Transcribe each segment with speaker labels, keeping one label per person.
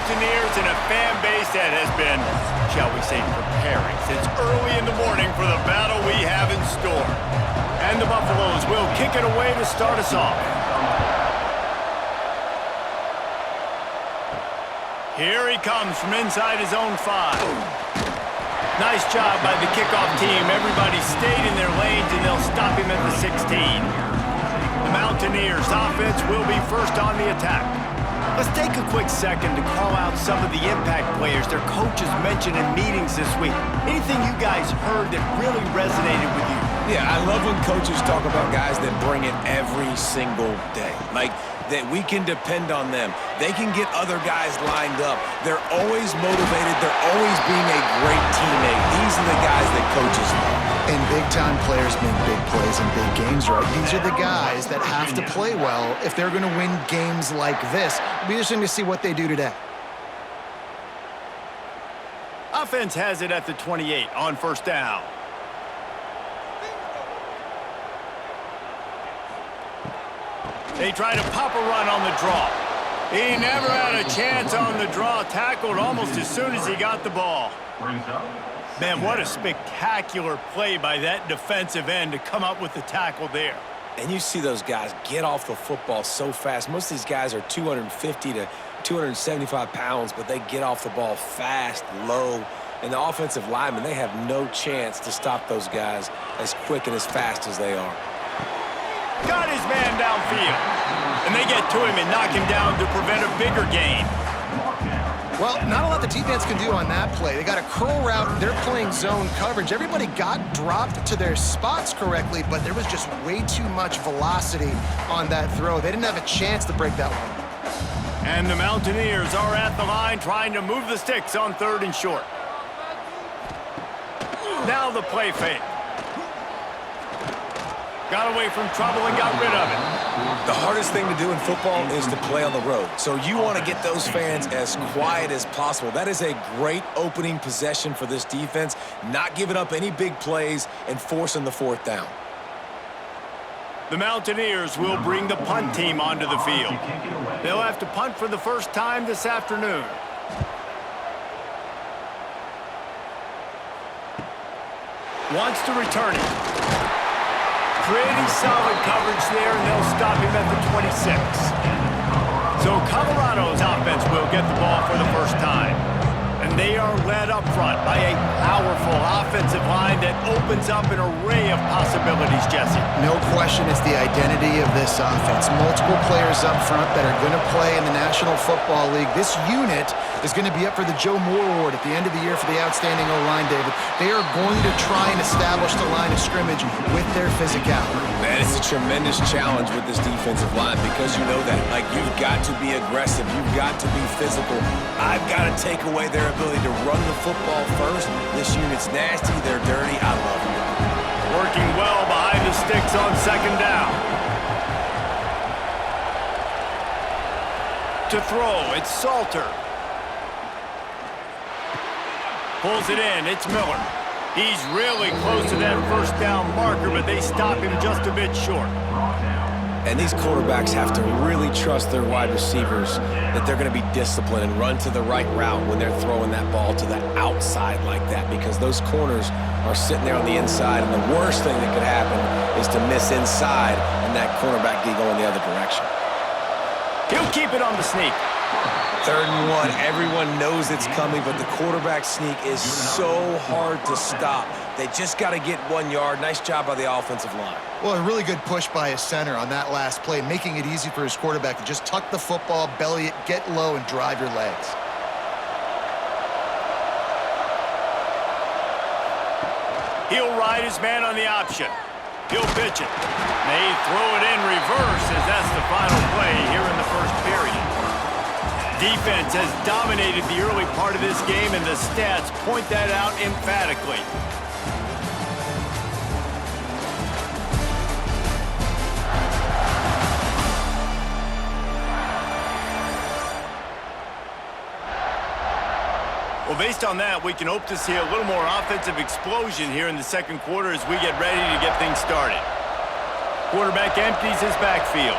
Speaker 1: Mountaineers and a fan base that has been, shall we say, preparing since early in the morning for the battle we have in store. And the Buffaloes will kick it away to start us off. Here he comes from inside his own 5. Nice job by the kickoff team. Everybody stayed in their lanes, and they'll stop him at the 16. The Mountaineers' offense will be first on the attack. Let's take a quick second to call out some of the impact players their coaches mentioned in meetings this week. Anything you guys heard that really resonated with you?
Speaker 2: Yeah, I love when coaches talk about guys that bring it every single day. Like, that we can depend on them. They can get other guys lined up. They're always motivated. They're always being a great teammate. These are the guys that coaches love.
Speaker 3: And big-time players make big plays in big games, right? These are the guys that have to play well if they're going to win games like this. It'll be interesting to see what they do today.
Speaker 1: Offense has it at the 28 on first down. They try to pop a run on the draw. He never had a chance on the draw. Tackled almost as soon as he got the ball. Man, what a spectacular play by that defensive end to come up with the tackle there.
Speaker 2: And you see those guys get off the football so fast. Most of these guys are 250 to 275 pounds, but they get off the ball fast, low. And the offensive linemen, they have no chance to stop those guys as quick and as fast as they are.
Speaker 1: Got his man downfield. And they get to him and knock him down to prevent a bigger gain.
Speaker 3: Well, not a lot the defense can do on that play. They got a curl route. They're playing zone coverage. Everybody got dropped to their spots correctly, but there was just way too much velocity on that throw. They didn't have a chance to break that one.
Speaker 1: And the Mountaineers are at the line trying to move the sticks on 3rd and short. Now the play fake. Got away from trouble and got rid of it.
Speaker 2: The hardest thing to do in football is to play on the road. So you want to get those fans as quiet as possible. That is a great opening possession for this defense, not giving up any big plays and forcing the 4th down.
Speaker 1: The Mountaineers will bring the punt team onto the field. They'll have to punt for the first time this afternoon. Wants to return it. Pretty solid coverage there, and they'll stop him at the 26. So Colorado's offense will get the ball for the first time. And they are led up front by a powerful offensive line that opens up an array of possibilities, Jesse.
Speaker 3: No question it's the identity of this offense. Multiple players up front that are going to play in the National Football League. This unit is going to be up for the Joe Moore Award at the end of the year for the outstanding O-line, David. They are going to try and establish the line of scrimmage with their physicality.
Speaker 2: Man, it's a tremendous challenge with this defensive line because you know that. Like, you've got to be aggressive. You've got to be physical. I've got to take away their ability to run the football first. This unit's nasty. They're dirty. I love them.
Speaker 1: Working well behind the sticks on 2nd down. To throw, it's Salter. Pulls it in, it's Miller. He's really close to that first down marker, but they stop him just a bit short.
Speaker 2: And these quarterbacks have to really trust their wide receivers that they're going to be disciplined and run to the right route when they're throwing that ball to the outside like that, because those corners are sitting there on the inside, and the worst thing that could happen is to miss inside and that cornerback be going the other direction.
Speaker 1: He'll keep it on the sneak.
Speaker 2: 3rd and 1, everyone knows it's coming, but the quarterback sneak is so hard to stop. They just got to get 1 yard. Nice job by the offensive line.
Speaker 3: Well, a really good push by his center on that last play, making it easy for his quarterback to just tuck the football, belly it, get low, and drive your legs.
Speaker 1: He'll ride his man on the option. He'll pitch it. They throw it in reverse as that's the final play here in the first period. Defense has dominated the early part of this game, and the stats point that out emphatically. Well, based on that, we can hope to see a little more offensive explosion here in the 2nd quarter as we get ready to get things started. Quarterback empties his backfield.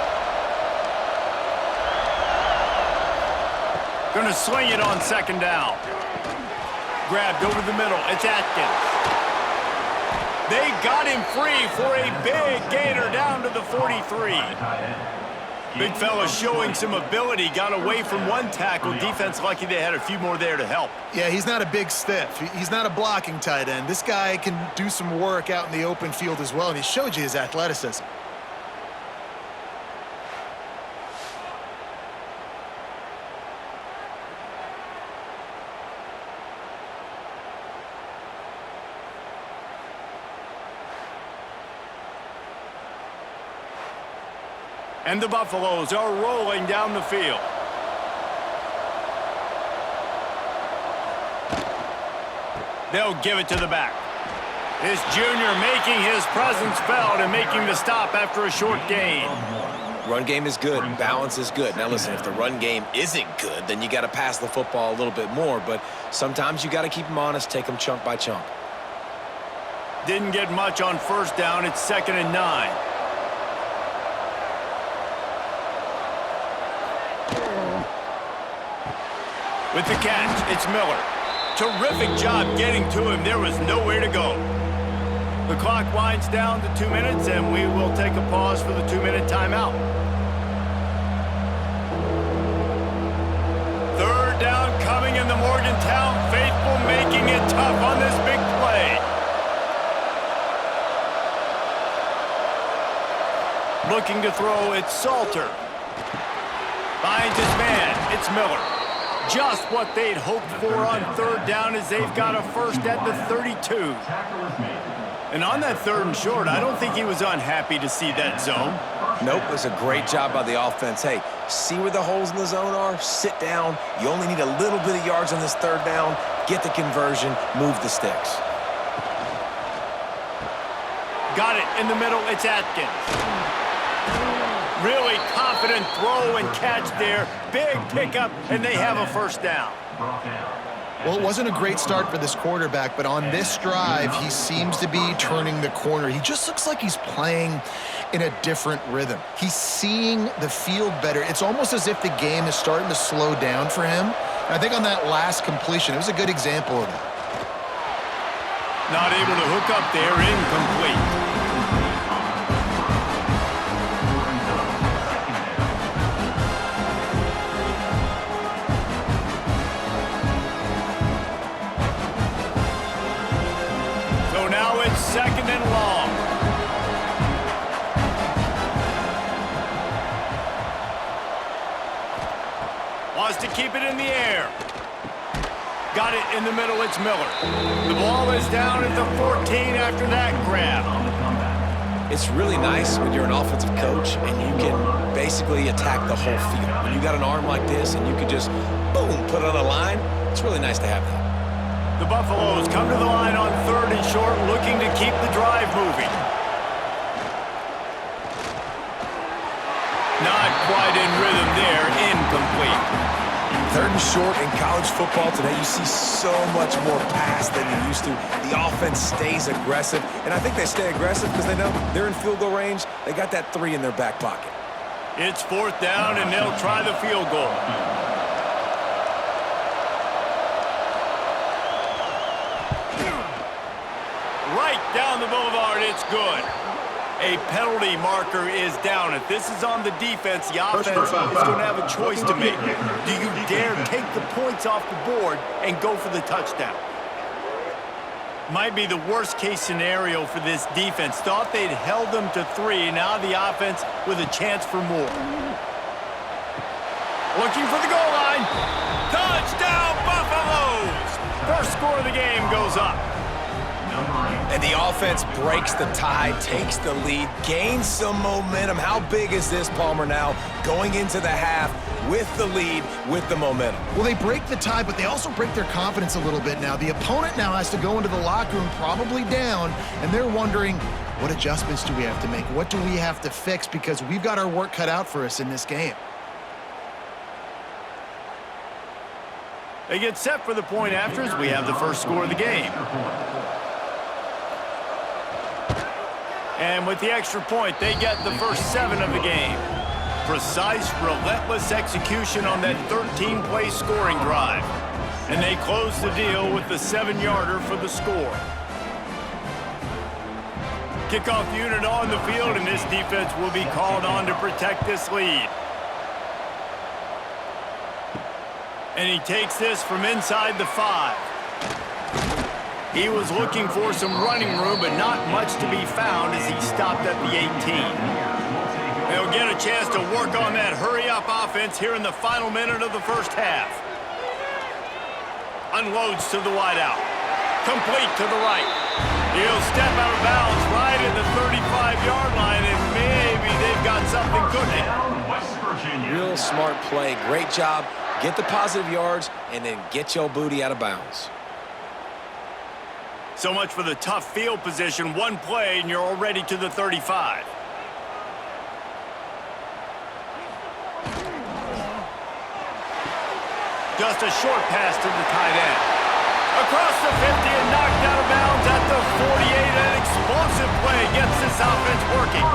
Speaker 1: Gonna sling it on second down. Grabbed over the middle. It's Atkins. They got him free for a big gainer down to the 43. Big fella showing some ability. Got away from one tackle. Defense lucky they had a few more there to help.
Speaker 3: Yeah, he's not a big stiff. He's not a blocking tight end. This guy can do some work out in the open field as well, and he showed you his athleticism.
Speaker 1: And the Buffaloes are rolling down the field. They'll give it to the back. This junior making his presence felt and making the stop after a short gain.
Speaker 2: Run game is good. Balance is good. Now, listen, if the run game isn't good, then you got to pass the football a little bit more. But sometimes you got to keep them honest, take them chunk by chunk.
Speaker 1: Didn't get much on first down. It's 2nd and 9. With the catch, it's Miller. Terrific job getting to him. There was nowhere to go. The clock winds down to 2 minutes, and we will take a pause for the 2-minute timeout. Third down coming in the Morgantown faithful, making it tough on this big play. Looking to throw, it's Salter. Finds his man, it's Miller. Just what they'd hoped for on third down as they've got a first at the 32. And on that 3rd and short, I don't think he was unhappy to see that zone.
Speaker 2: Nope, it was a great job by the offense. Hey, see where the holes in the zone are? Sit down. You only need a little bit of yards on this 3rd down. Get the conversion, move the sticks.
Speaker 1: Got it in the middle, it's Atkins. Really confident throw and catch there. Big pickup, and they have a first down.
Speaker 3: Well, it wasn't a great start for this quarterback, but on this drive, he seems to be turning the corner. He just looks like he's playing in a different rhythm. He's seeing the field better. It's almost as if the game is starting to slow down for him. And I think on that last completion, it was a good example of that.
Speaker 1: Not able to hook up there, incomplete. Second and long. Wants to keep it in the air. Got it in the middle, it's Miller. The ball is down at the 14 after that grab.
Speaker 2: It's really nice when you're an offensive coach and you can basically attack the whole field. When you got an arm like this and you can just, boom, put it on the line, it's really nice to have that.
Speaker 1: The Buffaloes come to the line on 3rd and short, looking to keep the drive moving. Not quite in rhythm there, incomplete.
Speaker 2: 3rd and short in college football today, you see so much more pass than you used to. The offense stays aggressive, and I think they stay aggressive because they know they're in field goal range. They got that 3 in their back pocket.
Speaker 1: It's 4th down, and they'll try the field goal. Right down the boulevard, it's good. A penalty marker is down. If this is on the defense, the offense is going to have a choice to make. Do you dare take the points off the board and go for the touchdown? Might be the worst case scenario for this defense. Thought they'd held them to 3. Now the offense with a chance for more. Looking for the goal line. Touchdown, Buffaloes! First score of the game goes up.
Speaker 2: And the offense breaks the tie, takes the lead, gains some momentum. How big is this, Palmer, now going into the half with the lead, with the momentum?
Speaker 3: Well, they break the tie, but they also break their confidence a little bit now. The opponent now has to go into the locker room probably down, and they're wondering, what adjustments do we have to make? What do we have to fix? Because we've got our work cut out for us in this game.
Speaker 1: They get set for the point after as we have the first score of the game. And with the extra point, they get the first 7 of the game. Precise, relentless execution on that 13-play scoring drive. And they close the deal with the 7-yarder for the score. Kickoff unit on the field, and this defense will be called on to protect this lead. And he takes this from inside the 5. He was looking for some running room, but not much to be found as he stopped at the 18. They'll get a chance to work on that hurry-up offense here in the final minute of the first half. Unloads to the wideout. Complete to the right. He'll step out of bounds right at the 35-yard line, and maybe they've got something cooking.
Speaker 2: Real smart play. Great job. Get the positive yards, and then get your booty out of bounds.
Speaker 1: So much for the tough field position. One play, and you're already to the 35. Just a short pass to the tight end. Across the 50 and knocked out of bounds at the 48. An explosive play gets this offense working.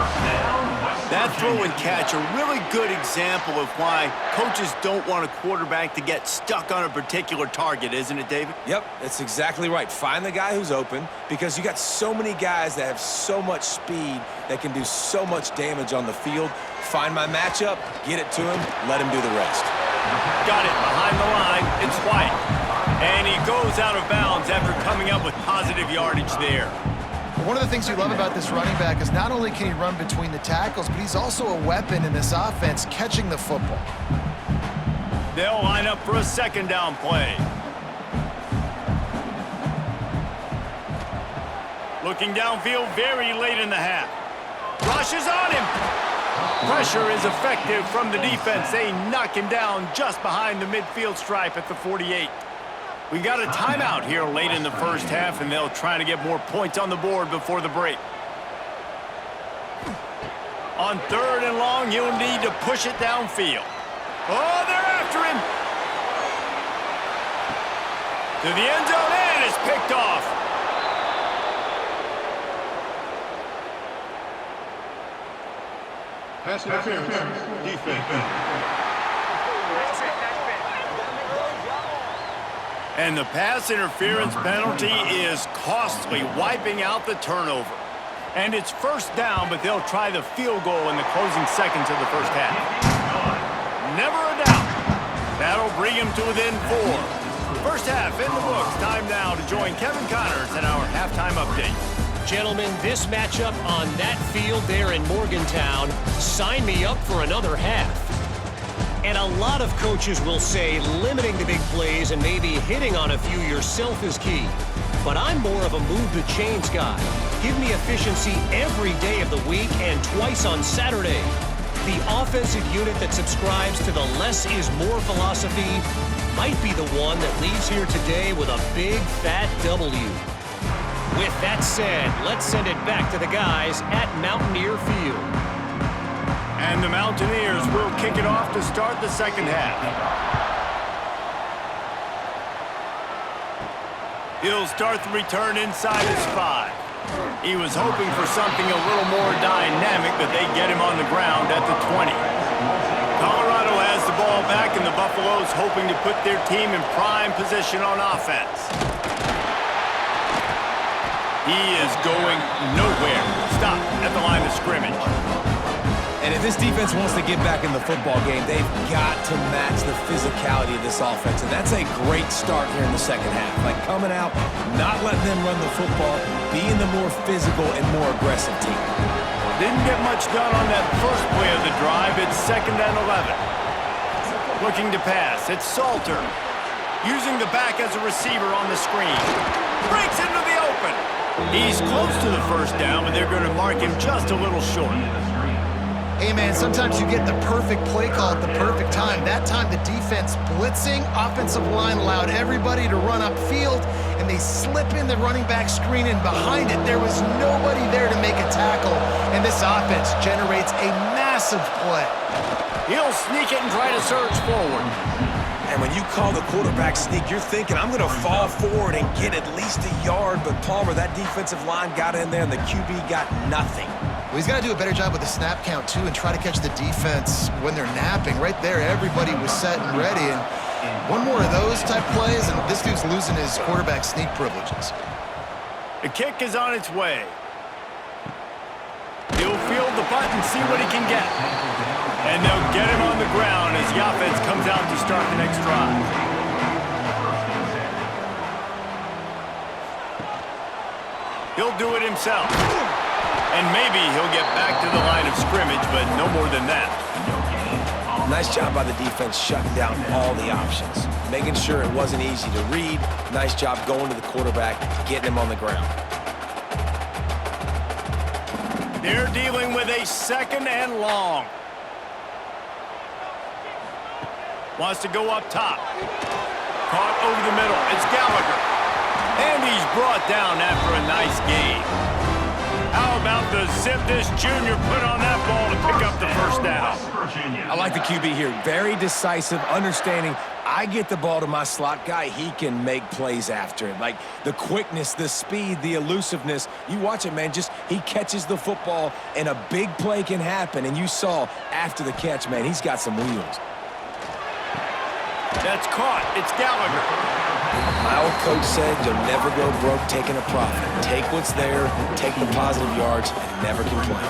Speaker 1: That throw and catch, a really good example of why coaches don't want a quarterback to get stuck on a particular target, isn't it, David?
Speaker 2: Yep, that's exactly right. Find the guy who's open, because you got so many guys that have so much speed that can do so much damage on the field. Find my matchup, get it to him, let him do the rest.
Speaker 1: Got it behind the line. It's White. And he goes out of bounds after coming up with positive yardage there.
Speaker 3: One of the things you love about this running back is not only can he run between the tackles, but he's also a weapon in this offense catching the football.
Speaker 1: They'll line up for a second down play. Looking downfield very late in the half. Rushes on him. Pressure is effective from the defense. They knock him down just behind the midfield stripe at the 48. We got a timeout here late in the first half, and they'll try to get more points on the board before the break. On 3rd and long, he'll need to push it downfield. Oh, they're after him. To the end zone, and it's picked off.
Speaker 4: Pass interference, defense.
Speaker 1: And the pass interference penalty is costly, wiping out the turnover. And it's first down, but they'll try the field goal in the closing seconds of the first half. Never a doubt. That'll bring him to within 4. First half in the books. Time now to join Kevin Connors in our halftime update.
Speaker 5: Gentlemen, this matchup on that field there in Morgantown, sign me up for another half. And a lot of coaches will say limiting the big plays and maybe hitting on a few yourself is key. But I'm more of a move-the-chains guy. Give me efficiency every day of the week and twice on Saturday. The offensive unit that subscribes to the less is more philosophy might be the one that leaves here today with a big, fat W. With that said, let's send it back to the guys at Mountaineer Field.
Speaker 1: And the Mountaineers will kick it off to start the second half. He'll start the return inside his 5. He was hoping for something a little more dynamic, but they get him on the ground at the 20. Colorado has the ball back, and the Buffaloes hoping to put their team in prime position on offense. He is going nowhere. Stop at the line of scrimmage.
Speaker 2: And if this defense wants to get back in the football game, they've got to match the physicality of this offense. And that's a great start here in the second half. Like coming out, not letting them run the football, being the more physical and more aggressive team.
Speaker 1: Didn't get much done on that first play of the drive. It's 2nd and 11. Looking to pass. It's Salter. Using the back as a receiver on the screen. Breaks into the open. He's close to the first down, but they're going to mark him just a little short.
Speaker 3: Hey, man, sometimes you get the perfect play call at the perfect time. That time the defense blitzing, offensive line allowed everybody to run upfield, and they slip in the running back screen, and behind it there was nobody there to make a tackle, and this offense generates a massive play.
Speaker 1: He'll sneak it and try to surge forward.
Speaker 2: And when you call the quarterback sneak, you're thinking, I'm going to fall forward and get at least a yard. But Palmer, that defensive line got in there, and the QB got nothing.
Speaker 3: Well, he's got to do a better job with the snap count, too, and try to catch the defense when they're napping. Right there, everybody was set and ready. And one more of those type plays, and this dude's losing his quarterback sneak privileges.
Speaker 1: The kick is on its way. He'll field the punt and see what he can get. And they'll get him on the ground as the offense comes out to start the next drive. He'll do it himself. And maybe he'll get back to the line of scrimmage, but no more than that.
Speaker 2: Nice job by the defense shutting down all the options, making sure it wasn't easy to read. Nice job going to the quarterback, getting him on the ground.
Speaker 1: They're dealing with a 2nd and long. Wants to go up top. Caught over the middle. It's Gallagher. And he's brought down after a nice gain. How about the zip this junior put on that ball to pick up the first down?
Speaker 2: I like the QB here. Very decisive, understanding. I get the ball to my slot guy, he can make plays after it. Like the quickness, the speed, the elusiveness. You watch it, man. Just he catches the football, and a big play can happen. And you saw after the catch, man, he's got some wheels.
Speaker 1: That's caught. It's Gallagher.
Speaker 2: My old coach said you'll never go broke taking a profit. Take what's there, take the positive yards, and never complain.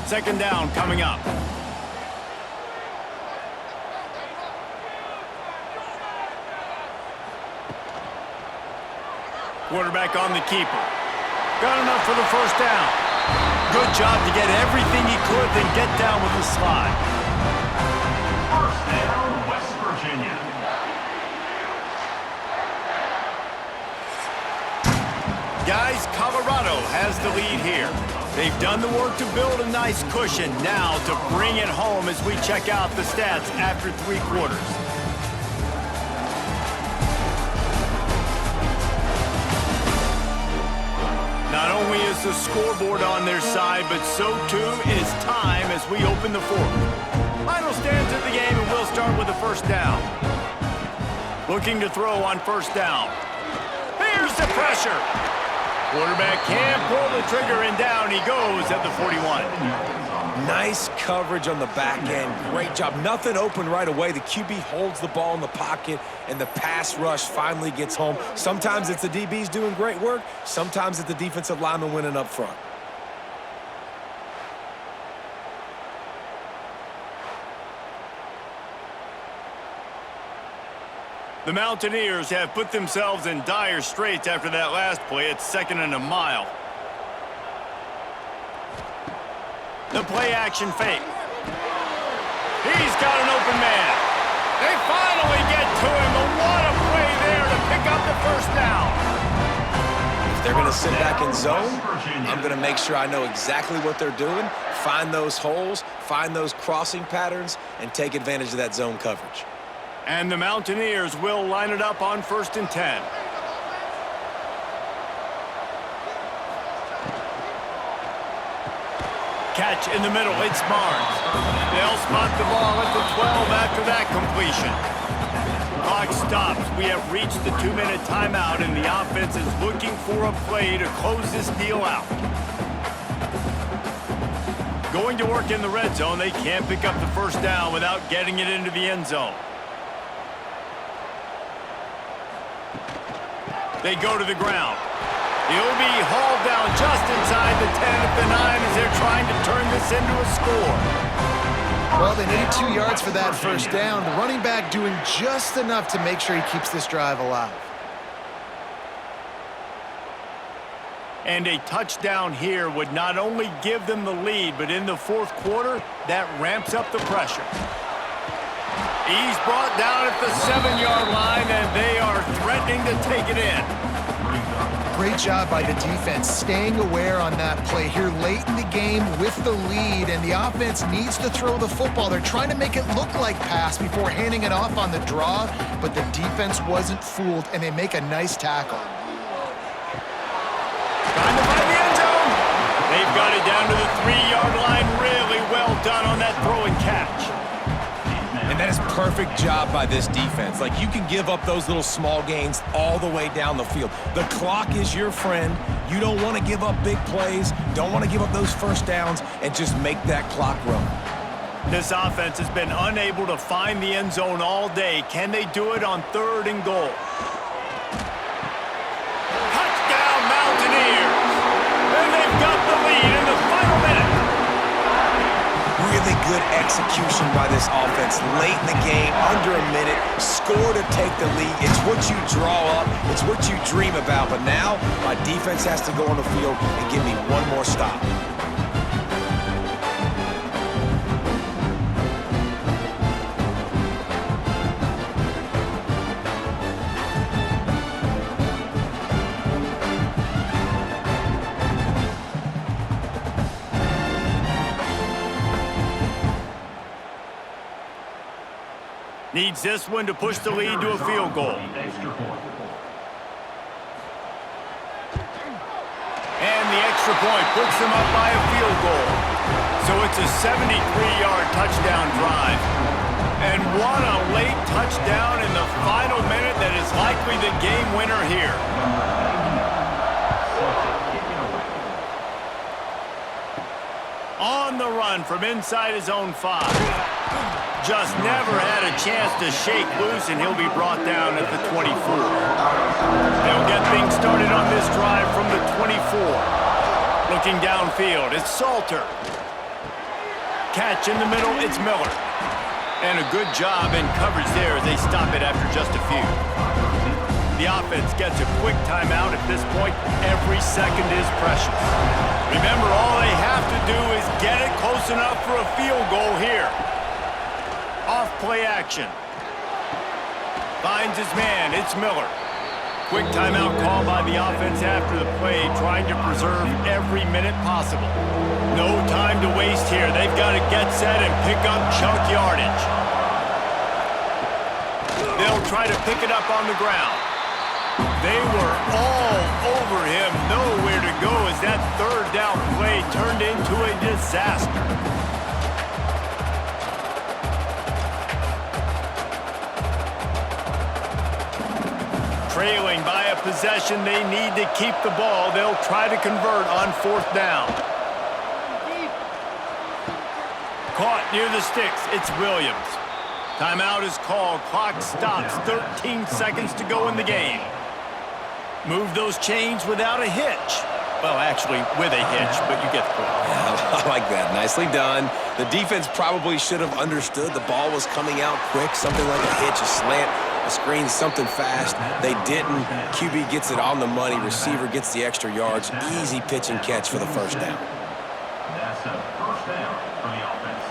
Speaker 1: Second down coming up. Quarterback on the keeper. Got enough for the first down. Good job to get everything he could, then get down with the slide.
Speaker 4: First down, West Virginia.
Speaker 1: Guys, Colorado has the lead here. They've done the work to build a nice cushion. Now to bring it home as we check out the stats after 3 quarters. Not only is the scoreboard on their side, but so too is time as we open the 4th. Final stands of the game, and we'll start with the first down. Looking to throw on first down. Here's the pressure. Quarterback can't pull the trigger, and down he goes at the 41.
Speaker 2: Nice coverage on the back end. Great job. Nothing open right away. The QB holds the ball in the pocket, and the pass rush finally gets home. Sometimes it's the DBs doing great work. Sometimes it's the defensive lineman winning up front.
Speaker 1: The Mountaineers have put themselves in dire straits after that last play. It's 2nd and a mile. The play action fake. He's got an open man. They finally get to him, but what a play there to pick up the first down.
Speaker 2: If they're going to sit back in zone, I'm going to make sure I know exactly what they're doing, find those holes, find those crossing patterns, and take advantage of that zone coverage.
Speaker 1: And the Mountaineers will line it up on 1st and 10. Catch in the middle, it's Barnes. They'll spot the ball at the 12 after that completion. Clock stops. We have reached the 2-minute timeout, and the offense is looking for a play to close this deal out. Going to work in the red zone, they can't pick up the first down without getting it into the end zone. They go to the ground. He'll be hauled down just inside the 10 at the 9 as they're trying to turn this into a score.
Speaker 3: Well, they needed 2 yards for that first down. The running back doing just enough to make sure he keeps this drive alive.
Speaker 1: And a touchdown here would not only give them the lead, but in the 4th quarter, that ramps up the pressure. He's brought down at the 7-yard line, and they are threatening to take it in.
Speaker 3: Great job by the defense staying aware on that play here late in the game with the lead, and the offense needs to throw the football. They're trying to make it look like pass before handing it off on the draw, but the defense wasn't fooled, and they make a nice tackle.
Speaker 1: Trying to find the end zone. They've got it down to the 3-yard line. Really well done on that throw and catch.
Speaker 2: And That is perfect job by this defense. Like, you can give up those little small gains all the way down the field. The clock is your friend. You don't want to give up big plays, don't want to give up those first downs, and just make that clock run.
Speaker 1: This offense has been unable to find the end zone all day. Can they do it on 3rd and goal? Touchdown, Mountaineers! And they've got the lead in the final minute.
Speaker 2: Really good execution by this offense late in the game, under a minute, score to take the lead. It's what you draw up, it's what you dream about. But now, my defense has to go on the field and give me one more stop.
Speaker 1: Needs this one to push the lead to a field goal.
Speaker 4: Extra point.
Speaker 1: And the extra point puts them up by a field goal. So it's a 73-yard touchdown drive. And what a late touchdown in the final minute that is likely the game winner here. On the run from inside his own 5. Just never had a chance to shake loose, and he'll be brought down at the 24. They'll get things started on this drive from the 24. Looking downfield, it's Salter. Catch in the middle, it's Miller. And a good job in coverage there as they stop it after just a few. The offense gets a quick timeout at this point. Every second is precious. Remember, all they have to do is get it close enough for a field goal here. Off play action. Finds his man, it's Miller. Quick timeout call by the offense after the play, trying to preserve every minute possible. No time to waste here. They've got to get set and pick up chunk yardage. They'll try to pick it up on the ground. They were all over him, nowhere to go as that 3rd down play turned into a disaster. Trailing by a possession, they need to keep the ball. They'll try to convert on 4th down. Caught near the sticks, it's Williams. Timeout is called, clock stops, 13 seconds to go in the game. Move those chains without a hitch. Well, actually, with a hitch, but you get the point.
Speaker 2: Yeah, I like that. Nicely done. The defense probably should have understood the ball was coming out quick, something like a hitch, a slant, a screen, something fast. They didn't. QB gets it on the money. Receiver gets the extra yards. Easy pitch and catch for the 1st down.
Speaker 4: That's a 1st down for the offense.